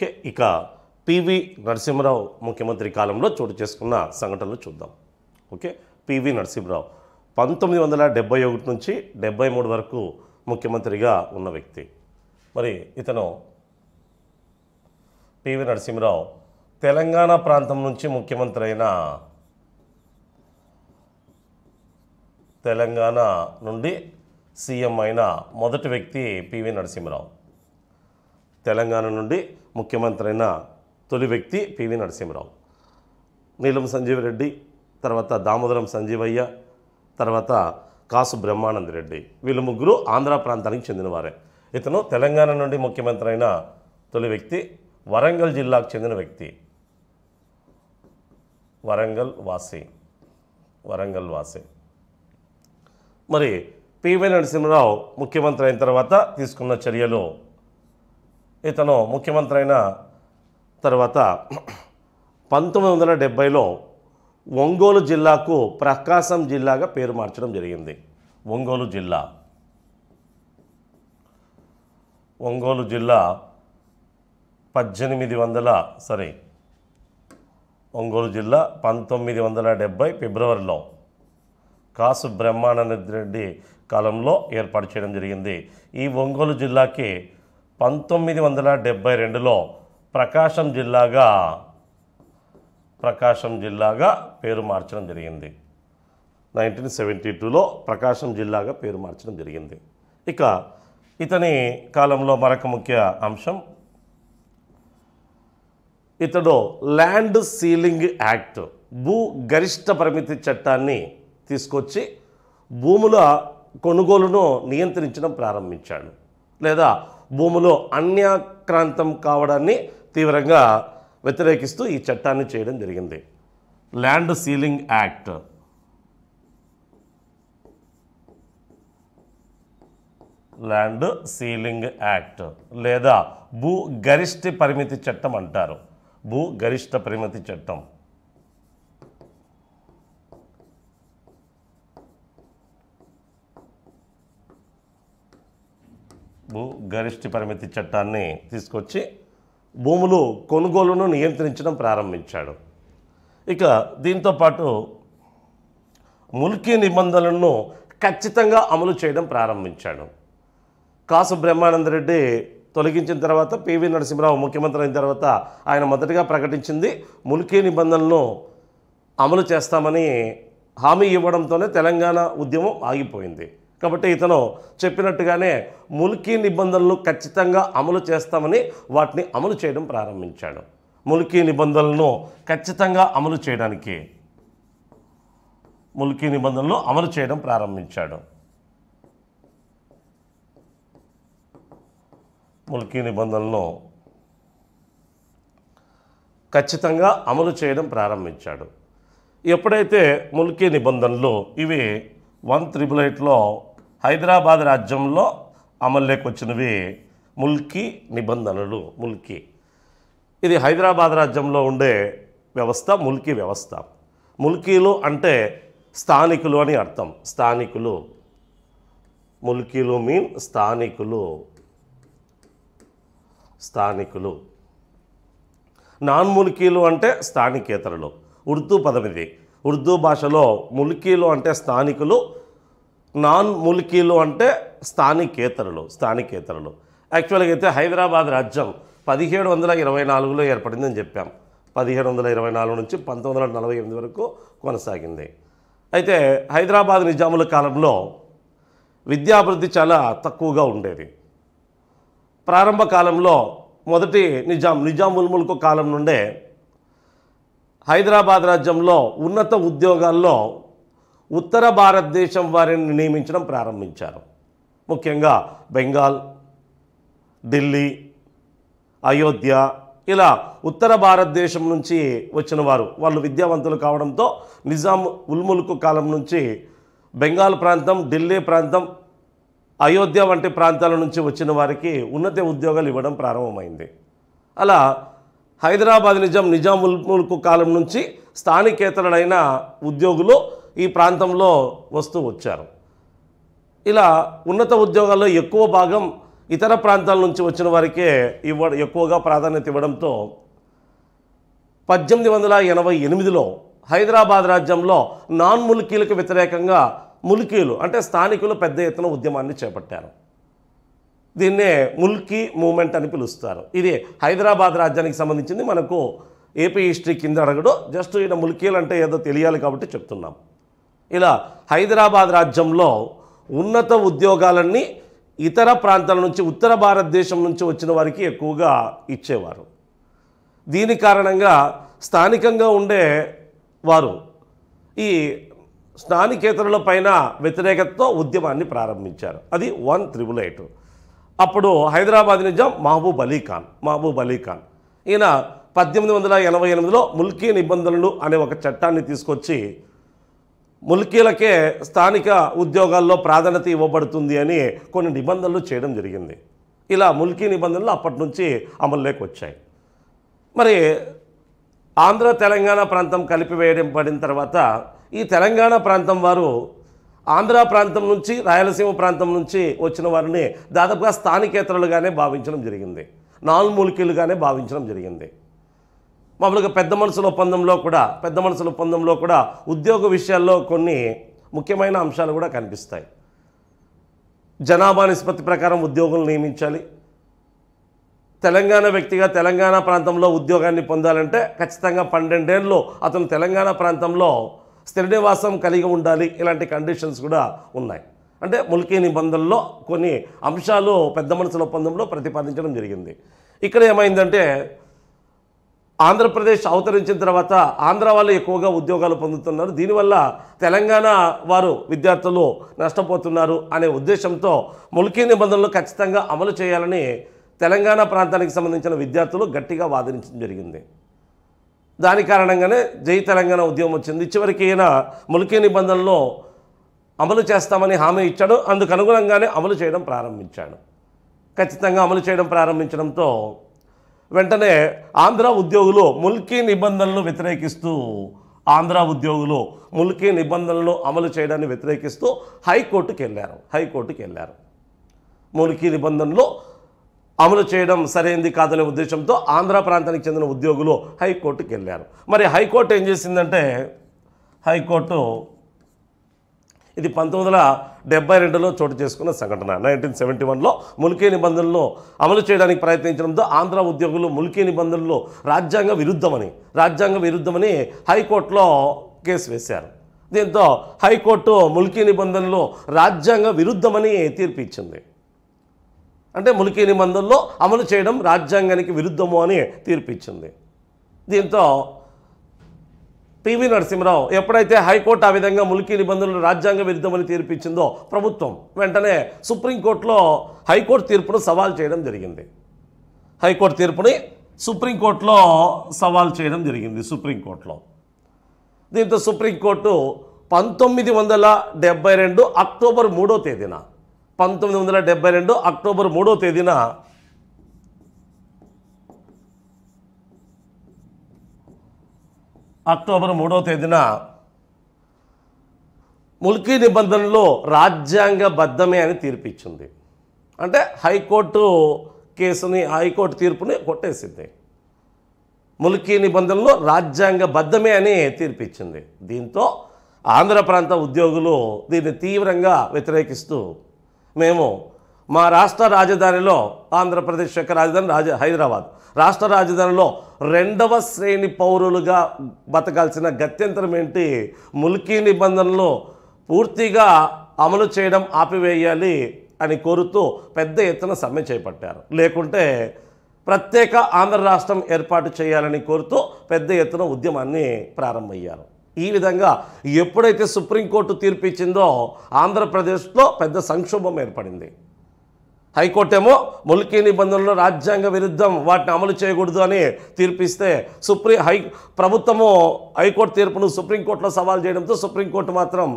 Okay, ఇక PV Narasimharao ముఖ్యమంత్రి కాలంలో చోటు చేసుకున్న సంఘటనలు చూద్దాం. ఓకే, పివి నరసింహరావు 1971 నుంచి 73 వరకు ముఖ్యమంత్రిగా ఉన్న వ్యక్తి. మరి ఇతను పివి నరసింహరావు తెలంగాణ ప్రాంతం నుంచి ముఖ్యమంత్రి అయిన తెలంగాణ నుండి సీఎం అయిన మొదటి వ్యక్తి పివి నరసింహరావు. తెలంగాణ నుండి ముఖ్యమంత్రి అయిన తొలి వ్యక్తి పివి నరసింహరావు. నీలం సంజీవ్ రెడ్డి, తర్వాత దామోదరం సంజీవయ్య, తర్వాత కాసు బ్రహ్మానంద రెడ్డి, వీళ్ళు ముగ్గురు ఆంధ్ర ప్రాంతానికి చెందినవారే. ఇతను తెలంగాణ నుండి ముఖ్యమంత్రి అయిన తొలి వ్యక్తి, వరంగల్ జిల్లాకు చెందిన వ్యక్తి, వరంగల్ వాసి. మరి పివి నరసింహరావు ముఖ్యమంత్రి అయిన తర్వాత తీసుకున్న చర్యలు, ఇతను ముఖ్యమంత్రి అయిన తర్వాత 1970లో ఒంగోలు జిల్లాకు ప్రకాశం జిల్లాగా పేరు మార్చడం జరిగింది. ఒంగోలు జిల్లా 1970 ఫిబ్రవరిలో కాసు బ్రహ్మానంద రెడ్డి కాలంలో ఏర్పాటు చేయడం జరిగింది. ఈ ఒంగోలు జిల్లాకి 1972లో ప్రకాశం జిల్లాగా పేరు మార్చడం జరిగింది. 1972లో ప్రకాశం జిల్లాగా పేరు మార్చడం జరిగింది. ఇక ఇతని కాలంలో మరొక ముఖ్య అంశం, ఇతడు ల్యాండ్ సీలింగ్ యాక్ట్, భూ గరిష్ట పరిమితి చట్టాన్ని తీసుకొచ్చి భూముల కొనుగోలును నియంత్రించడం ప్రారంభించాడు, లేదా భూములో అన్యాక్రాంతం కావడాన్ని తీవ్రంగా వ్యతిరేకిస్తూ ఈ చట్టాన్ని చేయడం జరిగింది. ల్యాండ్ సీలింగ్ యాక్ట్ లేదా భూ గరిష్ట పరిమితి చట్టం అంటారు. భూ గరిష్ట పరిమితి చట్టం. భూ గరిష్ట పరిమితి చట్టాన్ని తీసుకొచ్చి భూములు కొనుగోలును నియంత్రించడం ప్రారంభించాడు. ఇక దీంతోపాటు ముల్కీ నిబంధనలను ఖచ్చితంగా అమలు చేయడం ప్రారంభించాడు. కాసు బ్రహ్మానంద రెడ్డి తొలగించిన తర్వాత పివి నరసింహరావు ముఖ్యమంత్రి అయిన తర్వాత ఆయన మొదటగా ప్రకటించింది ముల్కీ నిబంధనలను అమలు చేస్తామని హామీ ఇవ్వడంతోనే తెలంగాణ ఉద్యమం ఆగిపోయింది. కాబట్టి ఇతను చెప్పినట్టుగానే ముల్కీ నిబంధనలు ఖచ్చితంగా అమలు చేస్తామని వాటిని అమలు చేయడం ప్రారంభించాడు. ముల్కీ నిబంధనలను ఖచ్చితంగా అమలు చేయడం ప్రారంభించాడు. ముల్కీ నిబంధనలను ఖచ్చితంగా అమలు చేయడం ప్రారంభించాడు. ఎప్పుడైతే ముల్కీ నిబంధనలు ఇవి 1888లో హైదరాబాద్ రాజ్యంలో అమల్లోకి వచ్చినవి ముల్కీ నిబంధనలు. ఇది హైదరాబాద్ రాజ్యంలో ఉండే వ్యవస్థ ముల్కీ వ్యవస్థ. ముల్కీలు అంటే స్థానికులు అని అర్థం. ముల్కీలు మీన్ స్థానికులు. నాన్ ముల్కీలు అంటే స్థానికేతరులు. ఉర్దూ పదం ఇది. ఉర్దూ భాషలో ముల్కీలు అంటే స్థానికులు, నాన్ ముల్కీలు అంటే స్థానికేతరులు. యాక్చువల్గా అయితే హైదరాబాద్ రాజ్యం 1724లో ఏర్పడిందని చెప్పాం. 1724 నుంచి 1948 వరకు కొనసాగింది. అయితే హైదరాబాద్ నిజాముల కాలంలో విద్యాభివృద్ధి చాలా తక్కువగా ఉండేది. ప్రారంభ కాలంలో మొదటి నిజాముల్ ముల్క్ కాలం నుండే హైదరాబాద్ రాజ్యంలో ఉన్నత ఉద్యోగాల్లో ఉత్తర భారతదేశం వారిని నియమించడం ప్రారంభించారు. ముఖ్యంగా బెంగాల్, ఢిల్లీ, అయోధ్య, ఇలా ఉత్తర భారతదేశం నుంచి వచ్చిన వాళ్ళు విద్యావంతులు కావడంతో నిజాం ఉల్ ముల్క్ కాలం నుంచి బెంగాల్ ప్రాంతం, ఢిల్లీ ప్రాంతం, అయోధ్య వంటి ప్రాంతాల నుంచి వచ్చిన వారికి ఉన్నత ఉద్యోగాలు ఇవ్వడం ప్రారంభమైంది. అలా హైదరాబాద్ నిజాం ఉల్ ముల్క్ కాలం నుంచి స్థానికేతరులైన ఉద్యోగులు ఈ ప్రాంతంలో వస్తూ వచ్చారు. ఇలా ఉన్నత ఉద్యోగాల్లో ఎక్కువ భాగం ఇతర ప్రాంతాల నుంచి వచ్చిన వారికే ఎక్కువగా ప్రాధాన్యత ఇవ్వడంతో 1888లో హైదరాబాద్ రాజ్యంలో నాన్ ముల్కీలకు వ్యతిరేకంగా ముల్కీలు అంటే స్థానికులు పెద్ద ఎత్తున ఉద్యమాన్ని చేపట్టారు. దీన్నే ముల్కీ మూమెంట్ అని పిలుస్తారు. ఇది హైదరాబాద్ రాజ్యానికి సంబంధించింది. మనకు ఏపీ హిస్టరీ కింద అడగడు, జస్ట్ ఈయన ముల్కీలు అంటే ఏదో తెలియాలి కాబట్టి చెప్తున్నాం. ఇలా హైదరాబాద్ రాజ్యంలో ఉన్నత ఉద్యోగాలన్నీ ఇతర ప్రాంతాల నుంచి ఉత్తర భారతదేశం నుంచి వచ్చిన వారికి ఎక్కువగా ఇచ్చేవారు. దీని కారణంగా స్థానికంగా ఉండే వారు ఈ స్థానికేతరుల పైన వ్యతిరేకతతో ఉద్యమాన్ని ప్రారంభించారు. అది 1988. అప్పుడు హైదరాబాద్ నిజాం మహబూబ్ అలీ ఖాన్ ఈయన 1888లో ముల్కీ నిబంధనలు అనే ఒక చట్టాన్ని తీసుకొచ్చి ముల్కీలకే స్థానిక ఉద్యోగాల్లో ప్రాధాన్యత ఇవ్వబడుతుంది అని కొన్ని నిబంధనలు చేయడం జరిగింది. ఇలా ముల్కీ నిబంధనలు అప్పటి నుంచి అమల్లోకి వచ్చాయి. మరి ఆంధ్ర తెలంగాణ ప్రాంతం కలిపివేయడం పడిన తర్వాత ఈ తెలంగాణ ప్రాంతం వారు ఆంధ్ర ప్రాంతం నుంచి రాయలసీమ ప్రాంతం నుంచి వచ్చిన వారిని దాదాపుగా స్థానికేతరులుగానే భావించడం జరిగింది, నాన్ ముల్కీలుగానే భావించడం జరిగింది. మామూలుగా పెద్ద మనుషుల ఒప్పందంలో కూడా ఉద్యోగ విషయాల్లో కొన్ని ముఖ్యమైన అంశాలు కూడా కనిపిస్తాయి. జనాభా నిష్పత్తి ప్రకారం ఉద్యోగులను నియమించాలి. తెలంగాణ వ్యక్తిగా తెలంగాణ ప్రాంతంలో ఉద్యోగాన్ని పొందాలంటే ఖచ్చితంగా 12 ఏళ్ళు అతను తెలంగాణ ప్రాంతంలో స్థిర నివాసం కలిగి ఉండాలి. ఇలాంటి కండిషన్స్ కూడా ఉన్నాయి. అంటే ముల్కీ నిబంధనల్లో కొన్ని అంశాలు పెద్ద మనుషుల ఒప్పందంలో ప్రతిపాదించడం జరిగింది. ఇక్కడ ఏమైందంటే ఆంధ్రప్రదేశ్ అవతరించిన తర్వాత ఆంధ్ర వాళ్ళు ఎక్కువగా ఉద్యోగాలు పొందుతున్నారు, దీనివల్ల తెలంగాణ వారు విద్యార్థులు నష్టపోతున్నారు అనే ఉద్దేశంతో ముల్కీ నిబంధనలు ఖచ్చితంగా అమలు చేయాలని తెలంగాణ ప్రాంతానికి సంబంధించిన విద్యార్థులు గట్టిగా వాదించడం జరిగింది. దాని కారణంగానే జై తెలంగాణ ఉద్యమం వచ్చింది. చివరికి ఈయన ముల్కీ నిబంధనలు అమలు చేస్తామని హామీ ఇచ్చాడు. అందుకు అనుగుణంగానే అమలు చేయడం ప్రారంభించాడు. ఖచ్చితంగా అమలు చేయడం ప్రారంభించడంతో వెంటనే ఆంధ్ర ఉద్యోగులు ముల్కీ నిబంధనలను వ్యతిరేకిస్తూ అమలు చేయడాన్ని వ్యతిరేకిస్తూ హైకోర్టుకి వెళ్ళారు. ముల్కీ నిబంధనలు అమలు చేయడం సరైనది కాదనే ఉద్దేశంతో ఆంధ్ర ప్రాంతానికి చెందిన ఉద్యోగులు హైకోర్టుకి వెళ్ళారు. మరి హైకోర్టు ఏం చేసిందంటే ఇది 1972లో చోటు చేసుకున్న సంఘటన. 1971లో ముల్కీ నిబంధనలు అమలు చేయడానికి ప్రయత్నించడంతో ఆంధ్ర ఉద్యోగులు ముల్కీ నిబంధనలు రాజ్యాంగ విరుద్ధమని హైకోర్టులో కేసు వేశారు. దీంతో హైకోర్టు ముల్కీ నిబంధనలు రాజ్యాంగ విరుద్ధమని తీర్పు ఇచ్చింది. అంటే ముల్కీ నిబంధనలు అమలు చేయడం రాజ్యాంగానికి విరుద్ధము అని తీర్పు ఇచ్చింది. దీంతో పివి నరసింహరావు ఎప్పుడైతే హైకోర్టు ఆ విధంగా ముల్కీ నిబంధనలు రాజ్యాంగ విరుద్ధమని తీర్పిచ్చిందో ప్రభుత్వం వెంటనే సుప్రీంకోర్టులో హైకోర్టు తీర్పును సవాల్ చేయడం జరిగింది. దీంతో సుప్రీంకోర్టు 1972 అక్టోబర్ 3వ తేదీన 1972 అక్టోబర్ 3వ తేదీన ముల్కీ నిబంధనలు రాజ్యాంగబద్ధమే అని తీర్పిచ్చింది. అంటే హైకోర్టు తీర్పుని కొట్టేసింది. ముల్కీ నిబంధనలు రాజ్యాంగబద్ధమే అని తీర్పిచ్చింది. దీంతో ఆంధ్ర ప్రాంత ఉద్యోగులు దీన్ని తీవ్రంగా వ్యతిరేకిస్తూ మేము మా రాష్ట్ర రాజధానిలో ఆంధ్రప్రదేశ్ యొక్క రాజధాని హైదరాబాద్ రాష్ట్ర రాజధానిలో 2వ శ్రేణి పౌరులుగా బతకాల్సిన గత్యంతరం ఏంటి, ముల్కీ నిబంధనలు పూర్తిగా అమలు చేయడం ఆపివేయాలి అని కోరుతూ పెద్ద ఎత్తున సమ్మె చేపట్టారు. లేకుంటే ప్రత్యేక ఆంధ్ర రాష్ట్రం ఏర్పాటు చేయాలని కోరుతూ పెద్ద ఎత్తున ఉద్యమాన్ని ప్రారంభమయ్యారు. ఈ విధంగా ఎప్పుడైతే సుప్రీంకోర్టు తీర్పు ఇచ్చిందో ఆంధ్రప్రదేశ్లో పెద్ద సంక్షోభం ఏర్పడింది. హైకోర్టు ఏమో ముల్కీ నిబంధనలు రాజ్యాంగ విరుద్ధం, వాటిని అమలు చేయకూడదు అని తీర్పిస్తే ప్రభుత్వము హైకోర్టు తీర్పును సుప్రీంకోర్టులో సవాల్ చేయడంతో సుప్రీంకోర్టు మాత్రం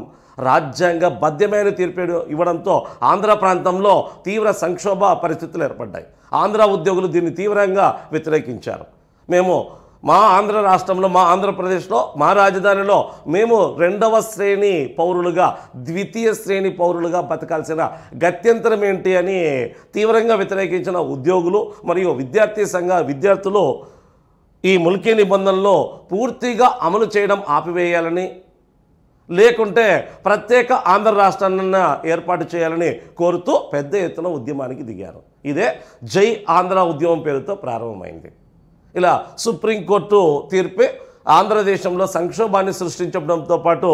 రాజ్యాంగబద్ధమైన తీర్పు ఇవ్వడంతో ఆంధ్ర ప్రాంతంలో తీవ్ర సంక్షోభ పరిస్థితులు ఏర్పడ్డాయి. ఆంధ్ర ఉద్యోగులు దీన్ని తీవ్రంగా వ్యతిరేకించారు. మేము మా ఆంధ్ర రాష్ట్రంలో, మా ఆంధ్రప్రదేశ్లో, మా రాజధానిలో మేము రెండవ శ్రేణి పౌరులుగా, ద్వితీయ శ్రేణి పౌరులుగా బతకాల్సిన గత్యంతరం ఏంటి అని తీవ్రంగా వ్యతిరేకించిన ఉద్యోగులు మరియు విద్యార్థి సంఘ విద్యార్థులు ఈ ముల్కీ నిబంధనలో పూర్తిగా అమలు చేయడం ఆపివేయాలని, లేకుంటే ప్రత్యేక ఆంధ్ర రాష్ట్రాన్ని ఏర్పాటు చేయాలని కోరుతూ పెద్ద ఎత్తున ఉద్యమానికి దిగారు. ఇదే జై ఆంధ్ర ఉద్యమం పేరుతో ప్రారంభమైంది. ఇలా సుప్రీంకోర్టు తీర్పు ఆంధ్రదేశంలో సంక్షోభాన్ని సృష్టించడంతో పాటు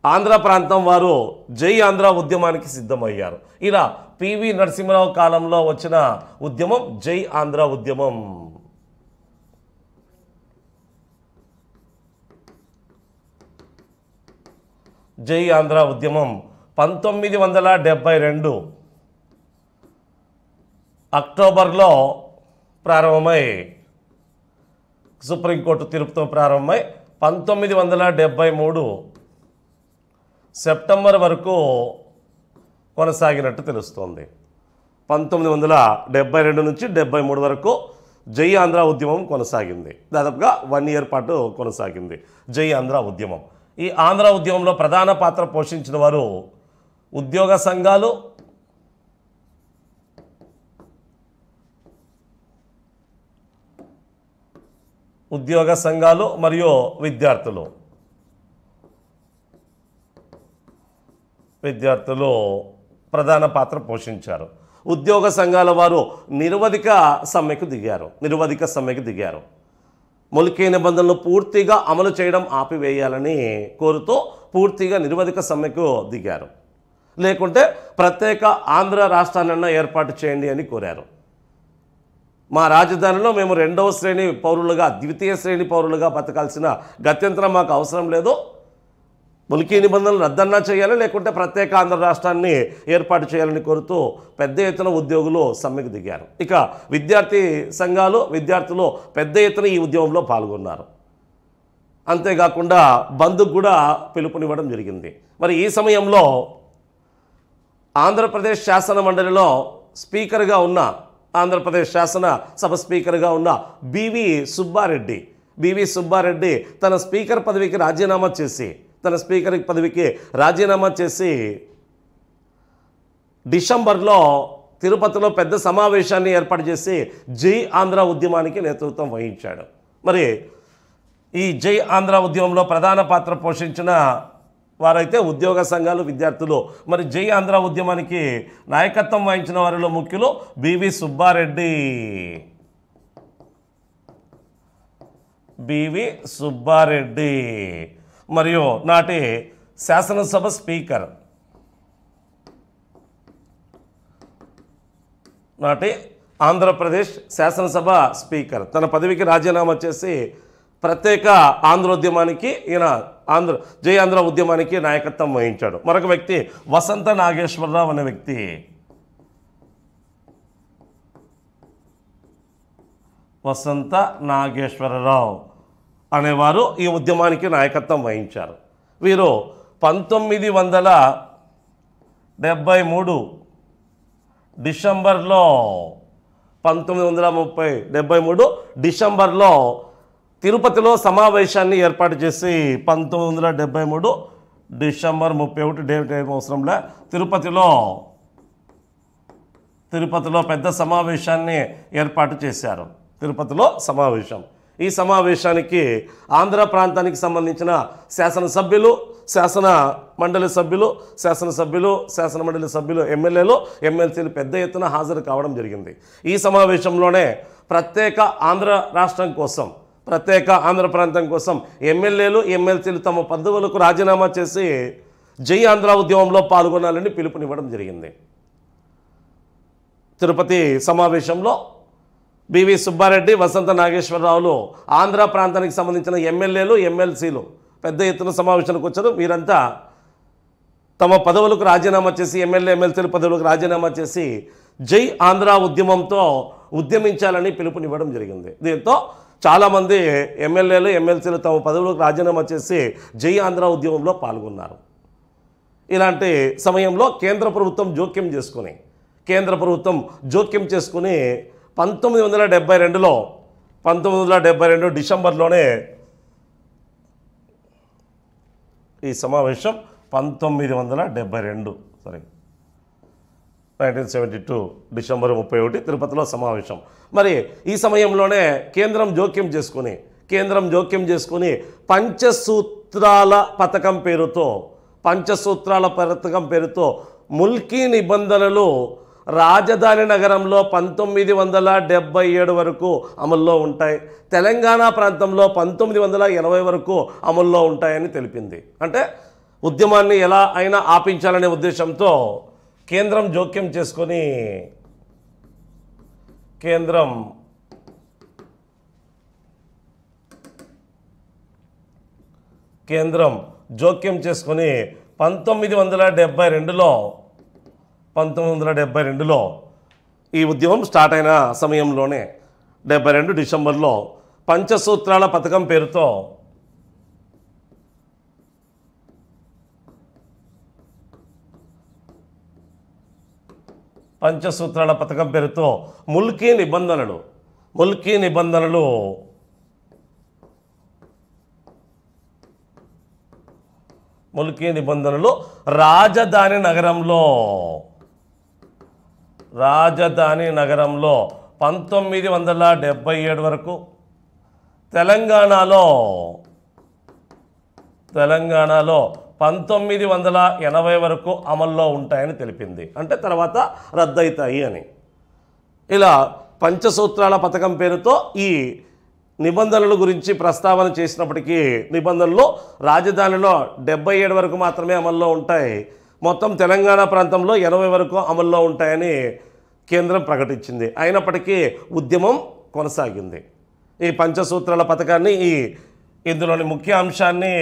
ఆంధ్ర ప్రాంతం వారు జై ఆంధ్ర ఉద్యమానికి సిద్ధమయ్యారు. ఇలా పివి నరసింహరావు కాలంలో వచ్చిన ఉద్యమం జై ఆంధ్ర ఉద్యమం. జై ఆంధ్ర ఉద్యమం 1972 అక్టోబర్లో ప్రారంభమై, సుప్రీంకోర్టు తీర్పుతో ప్రారంభమై 1973 సెప్టెంబర్ వరకు కొనసాగినట్టు తెలుస్తోంది. 1972 నుంచి 73 వరకు జై ఆంధ్ర ఉద్యమం కొనసాగింది. దాదాపుగా 1 ఇయర్ పాటు కొనసాగింది జై ఆంధ్ర ఉద్యమం. ఈ ఆంధ్ర ఉద్యమంలో ప్రధాన పాత్ర పోషించిన వారు ఉద్యోగ సంఘాలు, మరియు విద్యార్థులు ప్రధాన పాత్ర పోషించారు. ఉద్యోగ సంఘాల వారు నిరవధిక సమ్మెకు దిగారు. ముల్కీ నిబంధనలు పూర్తిగా అమలు చేయడం ఆపివేయాలని కోరుతూ పూర్తిగా నిరవధిక సమ్మెకు దిగారు. లేకుంటే ప్రత్యేక ఆంధ్ర రాష్ట్రాన్ని ఏర్పాటు చేయండి అని కోరారు. మా రాజధానిలో మేము రెండవ శ్రేణి పౌరులుగా, ద్వితీయ శ్రేణి పౌరులుగా బతకాల్సిన గత్యంతరం మాకు అవసరం లేదు. ముల్కీ నిబంధనలు రద్దన్నా చేయాలి, లేకుంటే ప్రత్యేక ఆంధ్ర రాష్ట్రాన్ని ఏర్పాటు చేయాలని కోరుతూ పెద్ద ఎత్తున ఉద్యోగులు సమ్మెకు దిగారు. ఇక విద్యార్థి సంఘాలు, విద్యార్థులు పెద్ద ఎత్తున ఈ ఉద్యమంలో పాల్గొన్నారు. అంతేకాకుండా బంద్కు కూడా పిలుపునివ్వడం జరిగింది. మరి ఈ సమయంలో ఆంధ్రప్రదేశ్ శాసన మండలిలో స్పీకర్గా ఉన్న, ఆంధ్రప్రదేశ్ శాసన సభ స్పీకర్గా ఉన్న బివి సుబ్బారెడ్డి తన స్పీకర్ పదవికి రాజీనామా చేసి డిసెంబర్లో తిరుపతిలో పెద్ద సమావేశాన్ని ఏర్పాటు చేసి జై ఆంధ్ర ఉద్యమానికి నేతృత్వం వహించాడు. మరి ఈ జై ఆంధ్ర ఉద్యమంలో ప్రధాన పాత్ర పోషించిన వారైతే ఉద్యోగ సంఘాలు, విద్యార్థులు. మరి జై ఆంధ్ర ఉద్యమానికి నాయకత్వం వహించిన వారిలో ముఖ్యులు బివి సుబ్బారెడ్డి మరియు నాటి శాసనసభ స్పీకర్, ఆంధ్రప్రదేశ్ శాసనసభ స్పీకర్ తన పదవికి రాజీనామా చేసి ప్రత్యేక ఆంధ్రోద్యమానికి, జై ఆంధ్ర ఉద్యమానికి నాయకత్వం వహించాడు. మరొక వ్యక్తి వసంత నాగేశ్వరరావు అనే వ్యక్తి. వసంత నాగేశ్వరరావు అనేవారు ఈ ఉద్యమానికి నాయకత్వం వహించారు. వీరు 1973 డిసెంబర్లో తిరుపతిలో సమావేశాన్ని ఏర్పాటు చేసి 1973 డిసెంబర్ 31 డేట్ అవసరంలో తిరుపతిలో పెద్ద సమావేశాన్ని ఏర్పాటు చేశారు. తిరుపతిలో సమావేశం. ఈ సమావేశానికి ఆంధ్ర ప్రాంతానికి సంబంధించిన శాసనసభ్యులు, శాసన మండలి సభ్యులు, ఎమ్మెల్యేలు, ఎమ్మెల్సీలు పెద్ద ఎత్తున హాజరు కావడం జరిగింది. ఈ సమావేశంలోనే ప్రత్యేక ఆంధ్ర రాష్ట్రం కోసం, ప్రత్యేక ఆంధ్ర ప్రాంతం కోసం ఎమ్మెల్యేలు, ఎమ్మెల్సీలు తమ పదవులకు రాజీనామా చేసి జై ఆంధ్ర ఉద్యమంలో పాల్గొనాలని పిలుపునివ్వడం జరిగింది. తిరుపతి సమావేశంలో బివి సుబ్బారెడ్డి, వసంత నాగేశ్వరరావులు ఆంధ్ర ప్రాంతానికి సంబంధించిన ఎమ్మెల్యేలు, ఎమ్మెల్సీలు పెద్ద ఎత్తున సమావేశానికి వచ్చారు. వీరంతా తమ పదవులకు రాజీనామా చేసి, ఎమ్మెల్యే, ఎమ్మెల్సీల పదవులకు రాజీనామా చేసి జై ఆంధ్ర ఉద్యమంతో ఉద్యమించాలని పిలుపునివ్వడం జరిగింది. దీంతో చాలామంది ఎమ్మెల్యేలు, ఎమ్మెల్సీలు తమ పదవులకు రాజీనామా చేసి జై ఆంధ్ర ఉద్యమంలో పాల్గొన్నారు. ఇలాంటి సమయంలో కేంద్ర ప్రభుత్వం జోక్యం చేసుకుని 1972లో 1972 డిసెంబర్లోనే ఈ సమావేశం 1972 1972 డిసెంబర్ 31 తిరుపతిలో సమావేశం. మరి ఈ సమయంలోనే కేంద్రం జోక్యం చేసుకుని పంచసూత్రాల పథకం పేరుతో ముల్కీ నిబంధనలు రాజధాని నగరంలో 1977 వరకు అమల్లో ఉంటాయి, తెలంగాణ ప్రాంతంలో 1980 వరకు అమల్లో ఉంటాయని తెలిపింది. అంటే ఉద్యమాన్ని ఎలా అయినా ఆపించాలనే ఉద్దేశంతో కేంద్రం జోక్యం చేసుకొని 1972లో ఈ ఉద్యమం స్టార్ట్ అయిన సమయంలోనే 72 డిసెంబర్లో పంచసూత్రాల పథకం పేరుతో ముల్కీ నిబంధనలు రాజధాని నగరంలో 1977 వరకు, తెలంగాణలో 1980 వరకు అమల్లో ఉంటాయని తెలిపింది. అంటే తర్వాత రద్దయితాయి అని. ఇలా పంచసూత్రాల పథకం పేరుతో ఈ నిబంధనల గురించి ప్రస్తావన చేసినప్పటికీ నిబంధనలు రాజధానిలో 77 వరకు మాత్రమే అమల్లో ఉంటాయి, మొత్తం తెలంగాణ ప్రాంతంలో 80 వరకు అమల్లో ఉంటాయని కేంద్రం ప్రకటించింది. అయినప్పటికీ ఉద్యమం కొనసాగింది. ఈ పంచసూత్రాల పథకాన్ని ఇందులోని ముఖ్య అంశాన్ని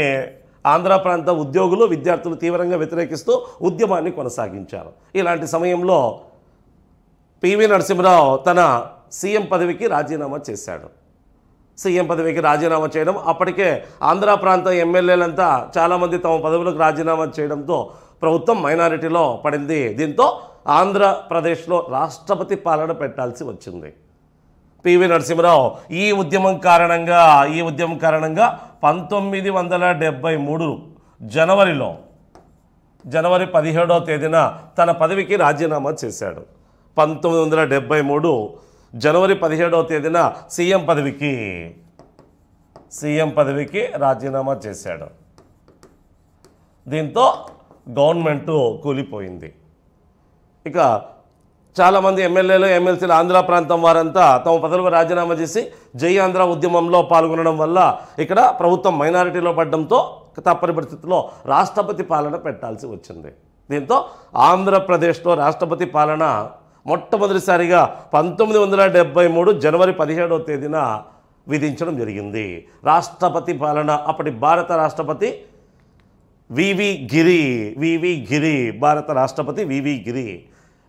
ఆంధ్ర ప్రాంత ఉద్యోగులు విద్యార్థులు తీవ్రంగా వ్యతిరేకిస్తూ ఉద్యమాన్ని కొనసాగించారు. ఇలాంటి సమయంలో పివి నరసింహరావు తన సీఎం పదవికి రాజీనామా చేశాడు. సీఎం పదవికి రాజీనామా చేయడం, అప్పటికే ఆంధ్ర ప్రాంత ఎమ్మెల్యేలంతా చాలామంది తమ పదవులకు రాజీనామా చేయడంతో ప్రభుత్వం మైనారిటీలో పడింది. దీంతో ఆంధ్రప్రదేశ్లో రాష్ట్రపతి పాలన పెట్టాల్సి వచ్చింది. పివి నరసింహరావు ఈ ఉద్యమం కారణంగా 1973 జనవరి 17వ తేదీన తన పదవికి రాజీనామా చేశాడు. 1973 జనవరి 17వ తేదీన సీఎం పదవికి రాజీనామా చేశాడు. దీంతో గవర్నమెంటు కూలిపోయింది. ఇక చాలామంది ఎమ్మెల్యేలు ఎమ్మెల్సీలు ఆంధ్ర ప్రాంతం వారంతా తమ పదవులకు రాజీనామా చేసి జై ఆంధ్ర ఉద్యమంలో పాల్గొనడం వల్ల ఇక్కడ ప్రభుత్వం మైనారిటీలో పడడంతో తప్పని పరిస్థితుల్లో రాష్ట్రపతి పాలన పెట్టాల్సి వచ్చింది. దీంతో ఆంధ్రప్రదేశ్లో రాష్ట్రపతి పాలన మొట్టమొదటిసారిగా 1973 జనవరి 17వ తేదీన విధించడం జరిగింది. రాష్ట్రపతి పాలన అప్పటి భారత రాష్ట్రపతి వివి గిరి.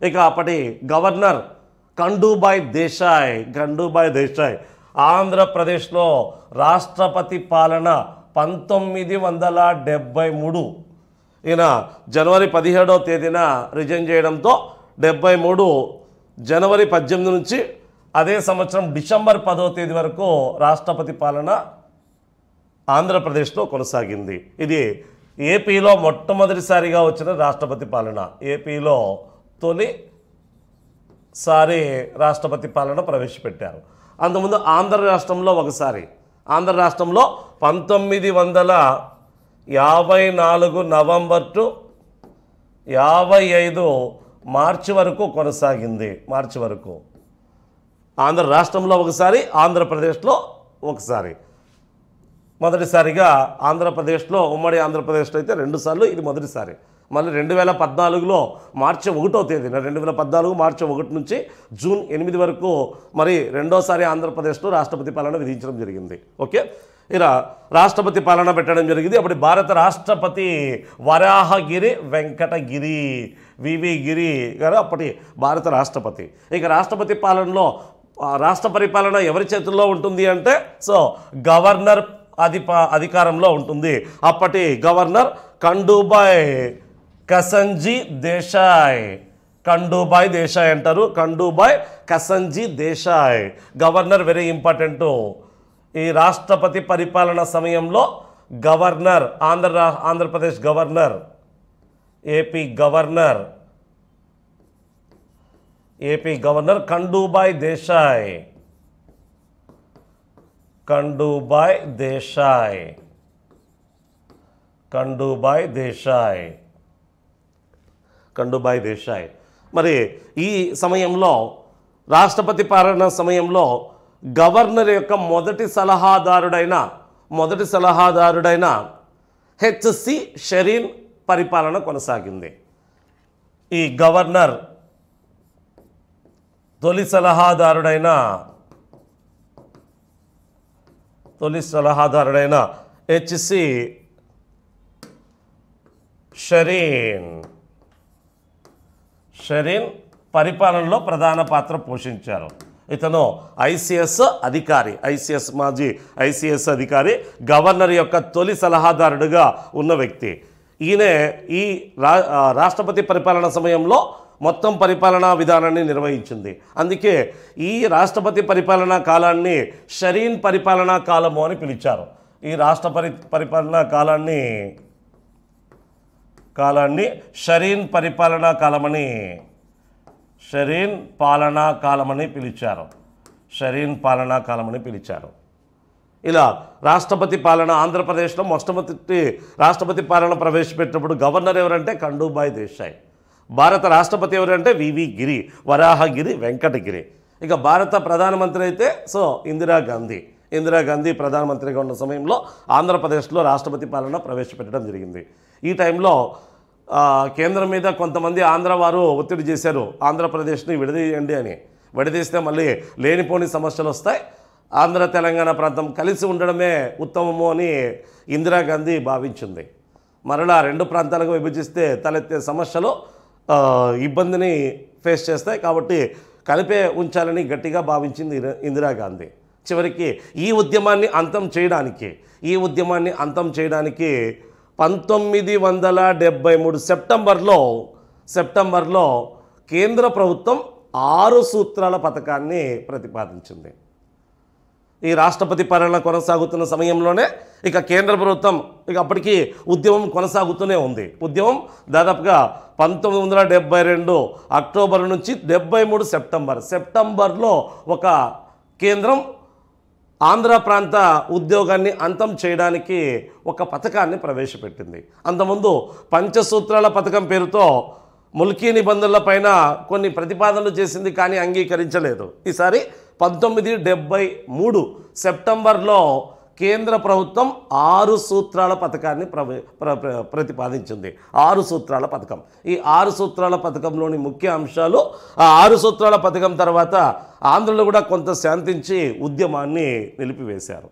ఇక అప్పటి గవర్నర్ కండూబాయ్ దేశాయ్. ఆంధ్రప్రదేశ్లో రాష్ట్రపతి పాలన 1973 ఈయన జనవరి 17వ తేదీన రిజైన్ చేయడంతో 73 జనవరి 18 నుంచి అదే సంవత్సరం డిసెంబర్ 10వ తేదీ వరకు రాష్ట్రపతి పాలన ఆంధ్రప్రదేశ్లో కొనసాగింది. ఇది ఏపీలో మొట్టమొదటిసారిగా వచ్చిన రాష్ట్రపతి పాలన. ఏపీలో తొలిసారి రాష్ట్రపతి పాలన ప్రవేశపెట్టారు. అంతకుముందు ఆంధ్ర రాష్ట్రంలో 1954 నవంబర్ టు 55 మార్చి వరకు కొనసాగింది. ఆంధ్ర రాష్ట్రంలో ఒకసారి, ఆంధ్రప్రదేశ్లో ఒకసారి. మొదటిసారిగా ఆంధ్రప్రదేశ్లో, ఉమ్మడి ఆంధ్రప్రదేశ్లో అయితే 2 సార్లు, ఇది మొదటిసారి. మళ్ళీ 2014లో మార్చి 1వ తేదీన 2014 మార్చి 1 నుంచి జూన్ 8 వరకు మరి రెండోసారి ఆంధ్రప్రదేశ్లో రాష్ట్రపతి పాలన విధించడం జరిగింది. ఓకే, ఇలా రాష్ట్రపతి పాలన పెట్టడం జరిగింది. అప్పుడు భారత రాష్ట్రపతి వరాహగిరి వెంకటగిరి వివి గిరి గారు అప్పటి భారత రాష్ట్రపతి. ఇక రాష్ట్రపతి పాలనలో రాష్ట్ర పరిపాలన ఎవరి చేతుల్లో ఉంటుంది అంటే గవర్నర్ అధికారంలో ఉంటుంది. అప్పటి గవర్నర్ కండూబాయ్ కసంజీ దేశాయ్ కండూబాయ్ దేశాయ్ అంటారు, Khandubhai Kasanji Desai. Governor very important. ఈ రాష్ట్రపతి పరిపాలన సమయంలో governor, Andhra Pradesh governor, AP governor Khandubhai Desai. మరి ఈ సమయంలో రాష్ట్రపతి పాలన సమయంలో గవర్నర్ యొక్క మొదటి సలహాదారుడైన హెచ్సి షరీన్ పరిపాలన కొనసాగింది. ఈ గవర్నర్ తొలి సలహాదారుడైన హెచ్సి షరీన్ పరిపాలనలో ప్రధాన పాత్ర పోషించారు. ఇతను మాజీ ఐసిఎస్ అధికారి, గవర్నర్ యొక్క తొలి సలహాదారుడిగా ఉన్న వ్యక్తి. ఈయన ఈ రాష్ట్రపతి పరిపాలన సమయంలో మొత్తం పరిపాలనా విధానాన్ని నిర్వహించింది. అందుకే ఈ రాష్ట్రపతి పరిపాలనా కాలాన్ని షరీన్ పరిపాలనా కాలము అని పిలిచారు. ఈ రాష్ట్రపతి పరిపాలనా కాలాన్ని షరీన్ పాలనా కాలమని పిలిచారు. ఇలా రాష్ట్రపతి పాలన ఆంధ్రప్రదేశ్లో మొట్టమొదటి రాష్ట్రపతి పాలన ప్రవేశపెట్టినప్పుడు గవర్నర్ ఎవరంటే కండూబాయ్ దేశాయ్. భారత రాష్ట్రపతి ఎవరంటే వివి గిరి, వరాహగిరి, వెంకటగిరి. ఇక భారత ప్రధానమంత్రి అయితే ఇందిరాగాంధీ ప్రధానమంత్రిగా ఉన్న సమయంలో ఆంధ్రప్రదేశ్లో రాష్ట్రపతి పాలన ప్రవేశపెట్టడం జరిగింది. ఈ టైంలో కేంద్రం మీద కొంతమంది ఆంధ్ర వారు ఒత్తిడి చేశారు, ఆంధ్రప్రదేశ్ని విడదీయండి అని. విడదీస్తే మళ్ళీ లేనిపోని సమస్యలు వస్తాయి, ఆంధ్ర తెలంగాణ ప్రాంతం కలిసి ఉండడమే ఉత్తమము అని ఇందిరాగాంధీ భావించింది. మరలా రెండు ప్రాంతాలుగా విభజిస్తే తలెత్తే సమస్యలు ఇబ్బందిని ఫేస్ చేస్తాయి, కాబట్టి కలిపే ఉంచాలని గట్టిగా భావించింది ఇందిరాగాంధీ. చివరికి ఈ ఉద్యమాన్ని అంతం చేయడానికి 1973 సెప్టెంబర్లో కేంద్ర ప్రభుత్వం 6 సూత్రాల పథకాన్ని ప్రతిపాదించింది. ఈ రాష్ట్రపతి పాలన కొనసాగుతున్న సమయంలోనే ఇక కేంద్ర ప్రభుత్వం అప్పటికి ఉద్యమం కొనసాగుతూనే ఉంది. ఉద్యమం దాదాపుగా 1972 అక్టోబర్ నుంచి 73 సెప్టెంబర్లో ఒక కేంద్రం ఆంధ్ర ప్రాంత ఉద్యోగాన్ని అంతం చేయడానికి ఒక పథకాన్ని ప్రవేశపెట్టింది. అంతకుముందు పంచసూత్రాల పథకం పేరుతో ముల్కీ నిబంధనల పైన కొన్ని ప్రతిపాదనలు చేసింది, కానీ అంగీకరించలేదు. ఈసారి 1973 సెప్టెంబర్లో కేంద్ర ప్రభుత్వం 6 సూత్రాల పథకాన్ని ప్రతిపాదించింది. 6 సూత్రాల పథకం. ఈ 6 సూత్రాల పథకంలోని ముఖ్య అంశాలు, ఆ 6 సూత్రాల పథకం తర్వాత ఆంధ్రలో కూడా కొంత శాంతించి ఉద్యమాన్ని నిలిపివేశారు.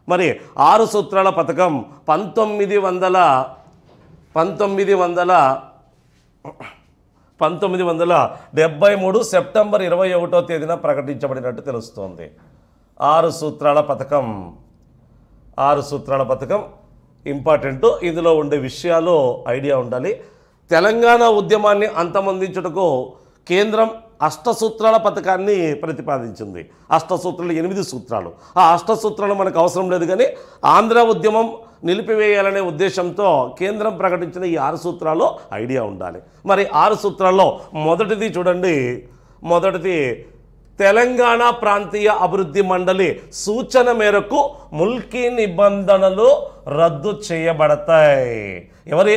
మరి 6 సూత్రాల పథకం 1973 సెప్టెంబర్ 21వ తేదీన ప్రకటించబడినట్టు తెలుస్తోంది. 6 సూత్రాల పథకం ఇంపార్టెంట్. ఇందులో ఉండే విషయాలు ఐడియా ఉండాలి. తెలంగాణ ఉద్యమాన్ని అంతమొందించుటకు కేంద్రం 8 సూత్రాల పథకాన్ని ప్రతిపాదించింది. 8 సూత్రాలు 8 సూత్రాలు. ఆ 8 సూత్రాలు మనకు అవసరం లేదు, కానీ ఆంధ్ర ఉద్యమం నిలిపివేయాలనే ఉద్దేశంతో కేంద్రం ప్రకటించిన ఈ 6 సూత్రాలు ఐడియా ఉండాలి. మరి 6 సూత్రాల్లో మొదటిది చూడండి. మొదటిది, తెలంగాణ ప్రాంతీయ అభివృద్ధి మండలి సూచన మేరకు ముల్కీ నిబంధనలు రద్దు చేయబడతాయి. ఎవరి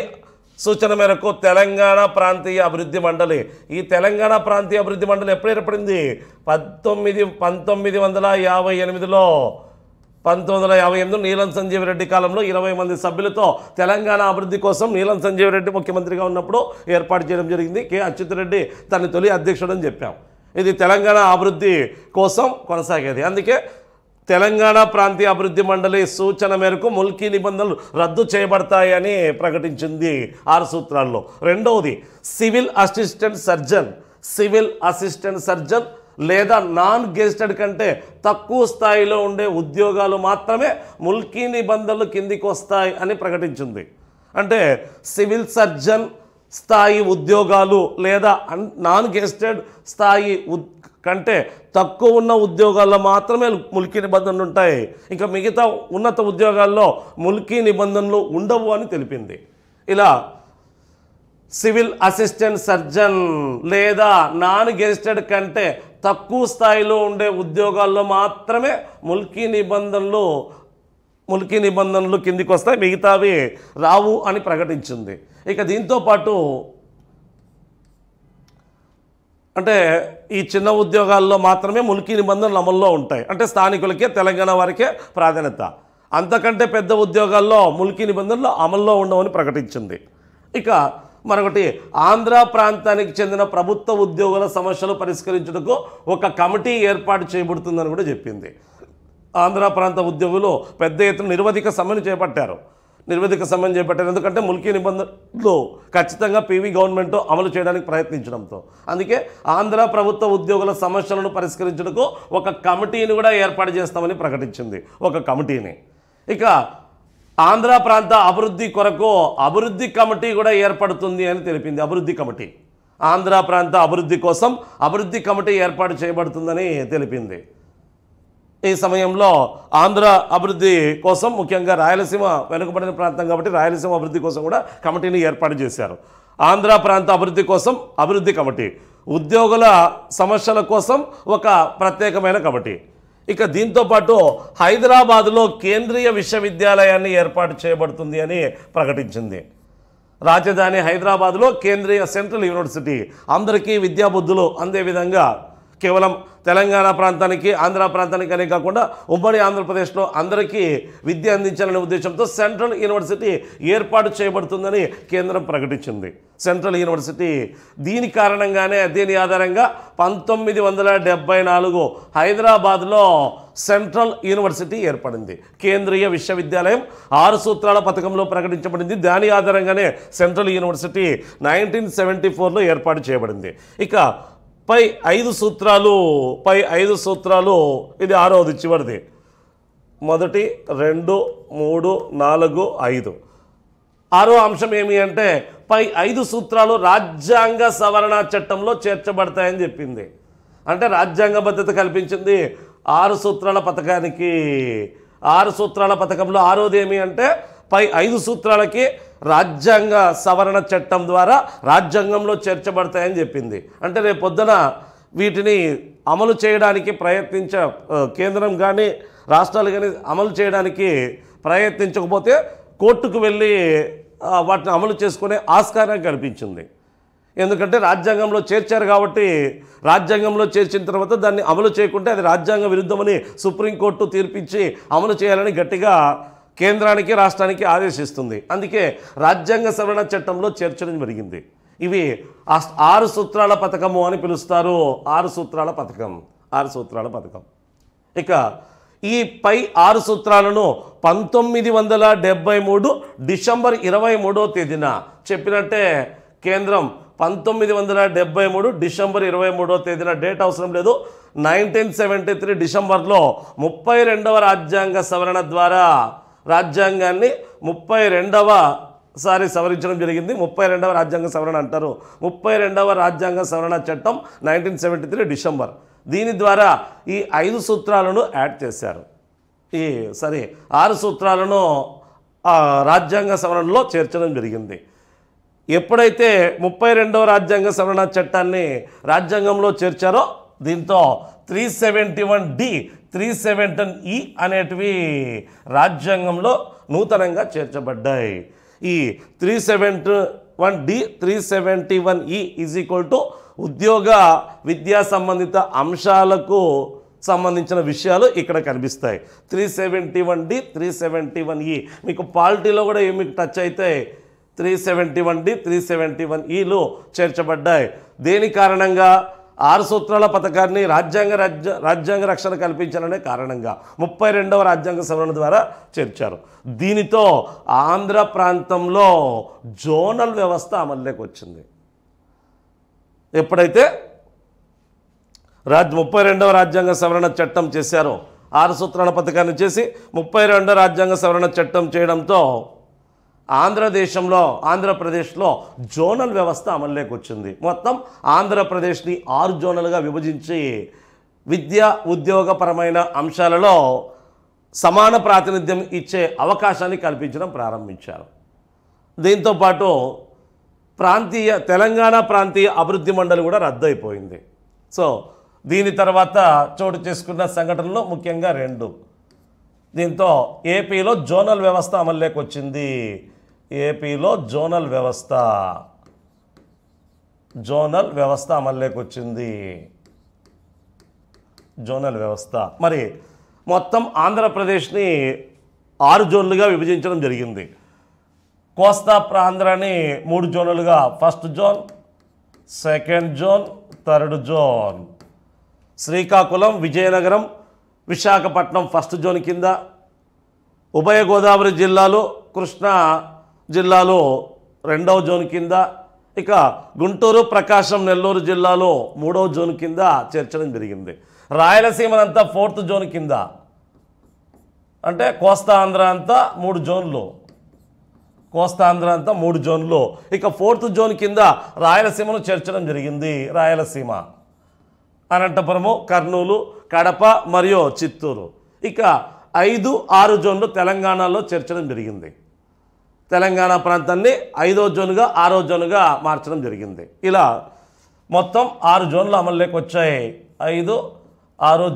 సూచన మేరకు? తెలంగాణ ప్రాంతీయ అభివృద్ధి మండలి. ఈ తెలంగాణ ప్రాంతీయ అభివృద్ధి మండలి ఎప్పుడు ఏర్పడింది? 1958లో నీలం సంజీవ్ రెడ్డి కాలంలో 20 మంది సభ్యులతో తెలంగాణ అభివృద్ధి కోసం నీలం సంజీవ్ రెడ్డి ముఖ్యమంత్రిగా ఉన్నప్పుడు ఏర్పాటు చేయడం జరిగింది. కె అచ్యుతరెడ్డి తన తొలి అధ్యక్షుడని చెప్పాం. ఇది తెలంగాణ అభివృద్ధి కోసం కొనసాగేది. అందుకే తెలంగాణ ప్రాంతీయ అభివృద్ధి మండలి సూచన మేరకు ముల్కీ నిబంధనలు రద్దు చేయబడతాయని ప్రకటించింది 6 సూత్రాల్లో. రెండవది, సివిల్ అసిస్టెంట్ సర్జన్ లేదా నాన్ గెజిటెడ్ కంటే తక్కువ స్థాయిలో ఉండే ఉద్యోగాలు మాత్రమే ముల్కీ నిబంధనలు కిందికి వస్తాయి అని ప్రకటించింది. అంటే సివిల్ సర్జన్ స్థాయి ఉద్యోగాలు లేదా నాన్ గెస్టెడ్ స్థాయి కంటే తక్కువ ఉన్న ఉద్యోగాల్లో మాత్రమే ముల్కీ నిబంధనలు ఉంటాయి. ఇంకా మిగతా ఉన్నత ఉద్యోగాల్లో ముల్కీ నిబంధనలు ఉండవు అని తెలిపింది. ఇలా సివిల్ అసిస్టెంట్ సర్జన్ లేదా నాన్ గెస్టెడ్ కంటే తక్కువ స్థాయిలో ఉండే ఉద్యోగాల్లో మాత్రమే ముల్కీ నిబంధనలు కిందికి వస్తాయి, మిగతావి రావు అని ప్రకటించింది. ఇక దీంతో పాటు అంటే ఈ చిన్న ఉద్యోగాల్లో మాత్రమే ముల్కీ నిబంధనలు అమల్లో ఉంటాయి. అంటే స్థానికులకే, తెలంగాణ వారికే ప్రాధాన్యత. అంతకంటే పెద్ద ఉద్యోగాల్లో ముల్కీ నిబంధనలు అమల్లో ఉండవని ప్రకటించింది. ఇక మరొకటి, ఆంధ్ర ప్రాంతానికి చెందిన ప్రభుత్వ ఉద్యోగుల సమస్యలు పరిష్కరించుటకు ఒక కమిటీ ఏర్పాటు చేయబడుతుందని కూడా చెప్పింది. ఆంధ్ర ప్రాంత ఉద్యోగులు పెద్ద ఎత్తున నిరవధిక సమ్మెను చేపట్టారు. ఎందుకంటే ముల్కీ నిబంధనలు ఖచ్చితంగా పీవీ గవర్నమెంట్ అమలు చేయడానికి ప్రయత్నించడంతో. అందుకే ఆంధ్ర ప్రభుత్వ ఉద్యోగుల సమస్యలను పరిష్కరించుటకు ఒక కమిటీని కూడా ఏర్పాటు చేస్తామని ప్రకటించింది, ఒక కమిటీని. ఇక ఆంధ్ర ప్రాంత అభివృద్ధి కొరకు అభివృద్ధి కమిటీ కూడా ఏర్పడుతుంది అని తెలిపింది. అభివృద్ధి కమిటీ, ఆంధ్ర ప్రాంత అభివృద్ధి కోసం అభివృద్ధి కమిటీ ఏర్పాటు చేయబడుతుందని తెలిపింది. ఈ సమయంలో ఆంధ్ర అభివృద్ధి కోసం, ముఖ్యంగా రాయలసీమ వెనుకబడిన ప్రాంతం కాబట్టి రాయలసీమ అభివృద్ధి కోసం కూడా కమిటీని ఏర్పాటు చేశారు. ఆంధ్ర ప్రాంత అభివృద్ధి కోసం అభివృద్ధి కమిటీ, ఉద్యోగుల సమస్యల కోసం ఒక ప్రత్యేకమైన కమిటీ. ఇక దీంతోపాటు హైదరాబాదులో కేంద్రీయ విశ్వవిద్యాలయాన్ని ఏర్పాటు చేయబడుతుంది అని ప్రకటించింది. రాజధాని హైదరాబాదులో కేంద్రీయ సెంట్రల్ యూనివర్సిటీ అందరికీ విద్యాబుద్ధులు అందే విధంగా కేవలం తెలంగాణ ప్రాంతానికి, ఆంధ్ర ప్రాంతానికి అనే కాకుండా ఉమ్మడి ఆంధ్రప్రదేశ్లో అందరికీ విద్య అందించాలనే ఉద్దేశంతో సెంట్రల్ యూనివర్సిటీ ఏర్పాటు చేయబడుతుందని కేంద్రం ప్రకటించింది. సెంట్రల్ యూనివర్సిటీ దీని ఆధారంగా 1974 హైదరాబాద్లో సెంట్రల్ యూనివర్సిటీ ఏర్పడింది. కేంద్రీయ విశ్వవిద్యాలయం 6 సూత్రాల పథకంలో ప్రకటించబడింది. దాని ఆధారంగానే సెంట్రల్ యూనివర్సిటీ 1974లో ఏర్పాటు చేయబడింది. ఇక పై 5 సూత్రాలు ఇది 6వది, చివరిది. 1, 2, 3, 4, 5. 6వ అంశం ఏమి అంటే పై 5 సూత్రాలు రాజ్యాంగ సవరణ చట్టంలో చేర్చబడతాయని చెప్పింది. అంటే రాజ్యాంగ భద్రత కల్పించింది 6 సూత్రాల పథకానికి. 6 సూత్రాల పథకంలో 6వది ఏమి అంటే పై 5 సూత్రాలకి రాజ్యాంగ సవరణ చట్టం ద్వారా రాజ్యాంగంలో చేర్చబడతాయని చెప్పింది. అంటే రేపు పొద్దున వీటిని అమలు చేయడానికి కేంద్రం కానీ రాష్ట్రాలు కానీ అమలు చేయడానికి ప్రయత్నించకపోతే కోర్టుకు వెళ్ళి వాటిని అమలు చేసుకునే ఆస్కారం కల్పించింది. ఎందుకంటే రాజ్యాంగంలో చేర్చారు కాబట్టి, రాజ్యాంగంలో చేర్చిన తర్వాత దాన్ని అమలు చేయకుంటే అది రాజ్యాంగ విరుద్ధమని సుప్రీంకోర్టు తీర్పిచ్చి అమలు చేయాలని గట్టిగా కేంద్రానికి, రాష్ట్రానికి ఆదేశిస్తుంది. అందుకే రాజ్యాంగ సవరణ చట్టంలో చేర్చడం జరిగింది. ఇవి 6 సూత్రాల పథకము అని పిలుస్తారు. 6 సూత్రాల పథకం. ఇక ఈ పై 6 సూత్రాలను 1973 డిసెంబర్ 23వ తేదీన చెప్పినట్టే కేంద్రం 1973 డిసెంబర్ 23వ తేదీన, డేట్ అవసరం లేదు, 1973 డిసెంబర్లో 32వ రాజ్యాంగ సవరణ ద్వారా రాజ్యాంగాన్ని 32వ సవరించడం జరిగింది. 32వ రాజ్యాంగ సవరణ అంటారు. 32వ రాజ్యాంగ సవరణ చట్టం 1973 డిసెంబర్. దీని ద్వారా ఈ 5 సూత్రాలను యాడ్ చేశారు. 6 సూత్రాలను రాజ్యాంగ సవరణలో చేర్చడం జరిగింది. ఎప్పుడైతే 32వ రాజ్యాంగ సవరణ చట్టాన్ని రాజ్యాంగంలో చేర్చారో దీంతో 371D, 371E అనేటివి రాజ్యాంగంలో నూతనంగా చేర్చబడ్డాయి. ఈ 371D, 371E = ఉద్యోగ విద్యా సంబంధిత అంశాలకు సంబంధించిన విషయాలు ఇక్కడ కనిపిస్తాయి. 371D, 371E మీకు పాలిటీలో కూడా ఏమి టచ్ అయితే 371D, 371Eలు చేర్చబడ్డాయి. దేని కారణంగా? 6 సూత్రాల పథకాన్ని రాజ్యాంగ రక్షణ కల్పించాలనే కారణంగా 32వ రాజ్యాంగ సవరణ ద్వారా చేర్చారు. దీనితో ఆంధ్ర ప్రాంతంలో జోనల్ వ్యవస్థ అమల్లోకి వచ్చింది. ఎప్పుడైతే 32వ రాజ్యాంగ సవరణ చట్టం చేశారో, 6 సూత్రాల పథకాన్ని చేసి 32వ రాజ్యాంగ సవరణ చట్టం చేయడంతో ఆంధ్రప్రదేశ్లో జోనల్ వ్యవస్థ అమల్లోకి వచ్చింది. మొత్తం ఆంధ్రప్రదేశ్ని 6 జోనల్గా విభజించి విద్యా ఉద్యోగపరమైన అంశాలలో సమాన ప్రాతినిధ్యం ఇచ్చే అవకాశాన్ని కల్పించడం ప్రారంభించారు. దీంతోపాటు తెలంగాణ ప్రాంతీయ అభివృద్ధి మండలి కూడా రద్దయిపోయింది. సో దీని తర్వాత చోటు చేసుకున్న సంఘటనలు ముఖ్యంగా 2. దీంతో ఏపీలో జోనల్ వ్యవస్థ అమల్లోకి వచ్చింది. ఏపీలో జోనల్ వ్యవస్థ అమల్లోకి వచ్చింది. జోనల్ వ్యవస్థ మరి మొత్తం ఆంధ్రప్రదేశ్ని 6 జోన్లుగా విభజించడం జరిగింది. కోస్తా ప్రాంధ్రాన్ని 3 జోన్లుగా, first zone, second zone, third zone. Srikakulam, Vizianagaram, Visakhapatnam first zone కింద, ఉభయ గోదావరి జిల్లాలు, కృష్ణా జిల్లాలో 2వ జోన్ కింద, ఇక గుంటూరు, ప్రకాశం, నెల్లూరు జిల్లాలో 3వ జోన్ కింద చేర్చడం జరిగింది. రాయలసీమనంతా 4th జోన్ కింద, అంటే కోస్తా ఆంధ్ర అంతా 3 జోన్లు. ఇక 4th జోన్ కింద రాయలసీమను చేర్చడం జరిగింది. రాయలసీమ అనంతపురము, కర్నూలు, కడప మరియు చిత్తూరు. ఇక 5, 6 జోన్లు తెలంగాణలో చేర్చడం జరిగింది. తెలంగాణ ప్రాంతాన్ని 5వ జోన్గా 6వ జోన్గా మార్చడం జరిగింది. ఇలా మొత్తం 6 జోన్లు అమల్లోకి వచ్చాయి. 5, 6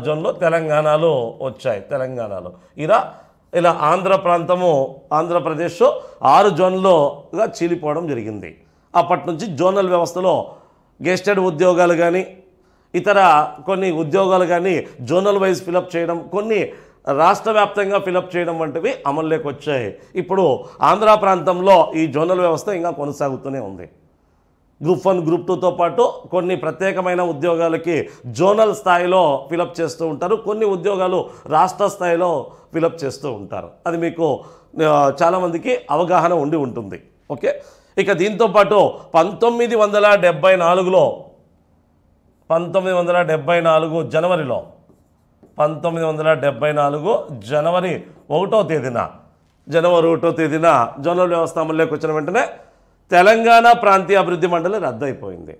జోన్లో తెలంగాణలో వచ్చాయి. ఇలా ఆంధ్రప్రదేశ్ 6 జోన్లుగా చీలిపోవడం జరిగింది. అప్పటి నుంచి జోనల్ వ్యవస్థలో గెస్టెడ్ ఉద్యోగాలు కానీ ఇతర కొన్ని ఉద్యోగాలు కానీ జోనల్ వైజ్ ఫిలప్ చేయడం, కొన్ని రాష్ట్ర వ్యాప్తంగా ఫిలప్ చేయడం వంటివి అమల్లోకి వచ్చాయి. ఇప్పుడు ఆంధ్ర ప్రాంతంలో ఈ జోనల్ వ్యవస్థ ఇంకా కొనసాగుతూనే ఉంది. గ్రూప్ 1, గ్రూప్ 2తో పాటు కొన్ని ప్రత్యేకమైన ఉద్యోగాలకి జోనల్ స్థాయిలో ఫిలప్ చేస్తూ ఉంటారు. కొన్ని ఉద్యోగాలు రాష్ట్ర స్థాయిలో ఫిలప్ చేస్తూ ఉంటారు. అది మీకు చాలామందికి అవగాహన ఉండి ఉంటుంది. ఓకే, ఇక దీంతోపాటు 1974 జనవరి 1వ తేదీన జోనల్ వ్యవస్థ అమల్లోకి వచ్చిన వెంటనే తెలంగాణ ప్రాంతీయ అభివృద్ధి మండలి రద్దయిపోయింది.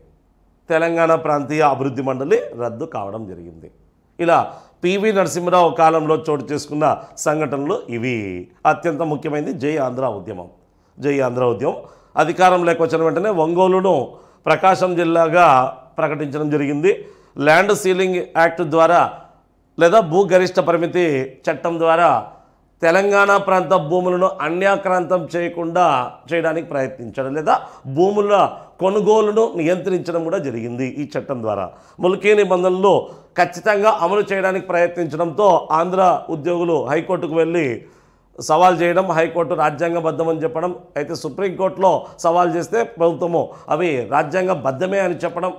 తెలంగాణ ప్రాంతీయ అభివృద్ధి మండలి రద్దు కావడం జరిగింది. ఇలా పివి నరసింహరావు కాలంలో చోటు చేసుకున్న సంఘటనలు ఇవి. అత్యంత ముఖ్యమైనది జై ఆంధ్ర ఉద్యమం. అధికారంలోకి వచ్చిన వెంటనే ఒంగోలును ప్రకాశం జిల్లాగా ప్రకటించడం జరిగింది. ల్యాండ్ సీలింగ్ యాక్ట్ ద్వారా లేదా భూగరిష్ట పరిమితి చట్టం ద్వారా తెలంగాణ ప్రాంత భూములను అన్యాక్రాంతం చేయడానికి ప్రయత్నించడం లేదా భూముల కొనుగోలును నియంత్రించడం కూడా జరిగింది ఈ చట్టం ద్వారా. ముల్కీ నిబంధనలు ఖచ్చితంగా అమలు చేయడానికి ప్రయత్నించడంతో ఆంధ్ర ఉద్యోగులు హైకోర్టుకు వెళ్ళి సవాల్ చేయడం, హైకోర్టు రాజ్యాంగబద్ధమని చెప్పడం, అయితే సుప్రీంకోర్టులో సవాల్ చేస్తే ప్రభుత్వము అవి రాజ్యాంగబద్ధమే అని చెప్పడం,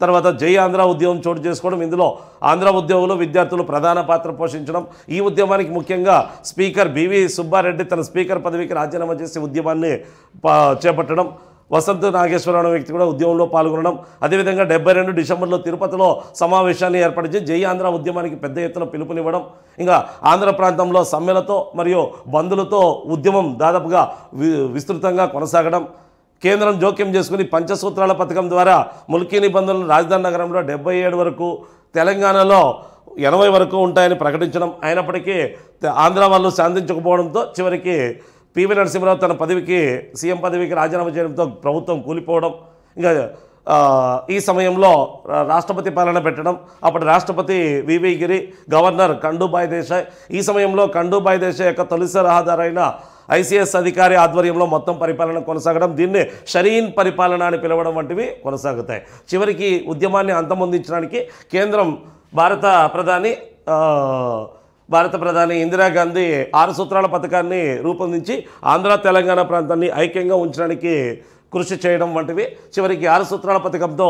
తర్వాత జై ఆంధ్ర ఉద్యమం చోటు చేసుకోవడం, ఇందులో ఆంధ్ర ఉద్యోగులు, విద్యార్థులు ప్రధాన పాత్ర పోషించడం. ఈ ఉద్యమానికి ముఖ్యంగా స్పీకర్ బివి సుబ్బారెడ్డి తన స్పీకర్ పదవికి రాజీనామా చేసి ఉద్యమాన్ని చేపట్టడం, వసంత నాగేశ్వరరావు అనే వ్యక్తి కూడా ఉద్యమంలో పాల్గొనడం, అదేవిధంగా 72 డిసెంబర్లో తిరుపతిలో సమావేశాన్ని ఏర్పరిచి జై ఆంధ్ర ఉద్యమానికి పెద్ద ఎత్తున పిలుపునివ్వడం, ఇంకా ఆంధ్ర ప్రాంతంలో సమ్మెలతో మరియు బంధులతో ఉద్యమం దాదాపుగా విస్తృతంగా కొనసాగడం, కేంద్రం జోక్యం చేసుకుని పంచసూత్రాల పథకం ద్వారా ముల్కీ నిబంధనలు రాజధాని నగరంలో 77 వరకు, తెలంగాణలో 80 వరకు ఉంటాయని ప్రకటించడం. అయినప్పటికీ ఆంధ్ర వాళ్ళు శాంతించకపోవడంతో చివరికి పివి నరసింహరావు తన సీఎం పదవికి రాజీనామా చేయడంతో ప్రభుత్వం కూలిపోవడం. ఇంకా ఈ సమయంలో రాష్ట్రపతి పాలన పెట్టడం. అప్పటి రాష్ట్రపతి వివి గిరి, గవర్నర్ కండూబాయ్ దేశాయ్. ఈ సమయంలో కండూబాయ్ దేశాయ్ యొక్క తొలి సలహాదారైన ఐసీఎస్ అధికారి ఆధ్వర్యంలో మొత్తం పరిపాలన కొనసాగడం, దీన్నే షరీన్ పరిపాలన అని పిలవడం వంటివి కొనసాగుతాయి. చివరికి ఉద్యమాన్ని అంతమొందించడానికి కేంద్రం భారత ప్రధాని ఇందిరాగాంధీ 6 సూత్రాల పథకాన్ని రూపొందించి ఆంధ్ర తెలంగాణ ప్రాంతాన్ని ఐక్యంగా ఉంచడానికి కృషి చేయడం వంటివి, చివరికి 6 సూత్రాల పథకంతో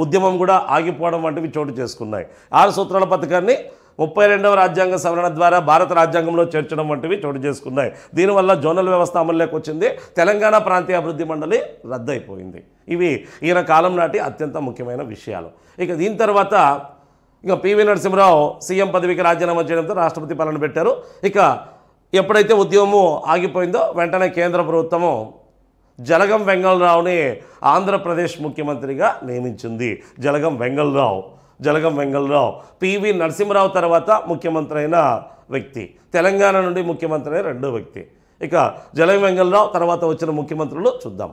ఉద్యమం కూడా ఆగిపోవడం వంటివి చోటు చేసుకున్నాయి. 6 సూత్రాల పథకాన్ని 32వ రాజ్యాంగ సవరణ ద్వారా భారత రాజ్యాంగంలో చేర్చడం వంటివి చోటు చేసుకున్నాయి. దీనివల్ల జోనల్ వ్యవస్థ అమల్లోకి వచ్చింది. తెలంగాణ ప్రాంతీయ అభివృద్ధి మండలి రద్దయిపోయింది. ఇవి ఈయన కాలం నాటి అత్యంత ముఖ్యమైన విషయాలు. ఇక దీని తర్వాత పివి నరసింహరావు సీఎం పదవికి రాజీనామా చేయడంతో రాష్ట్రపతి పాలన పెట్టారు. ఇక ఎప్పుడైతే ఉద్యమం ఆగిపోయిందో వెంటనే కేంద్ర ప్రభుత్వము జలగం వెంగళరావుని ఆంధ్రప్రదేశ్ ముఖ్యమంత్రిగా నియమించింది. జలగం వెంగళరావు పివి నరసింహరావు తర్వాత ముఖ్యమంత్రి అయిన వ్యక్తి, తెలంగాణ నుండి ముఖ్యమంత్రి అయిన రెండో వ్యక్తి. ఇక జలగం వెంగళరావు తర్వాత వచ్చిన ముఖ్యమంత్రులు చూద్దాం.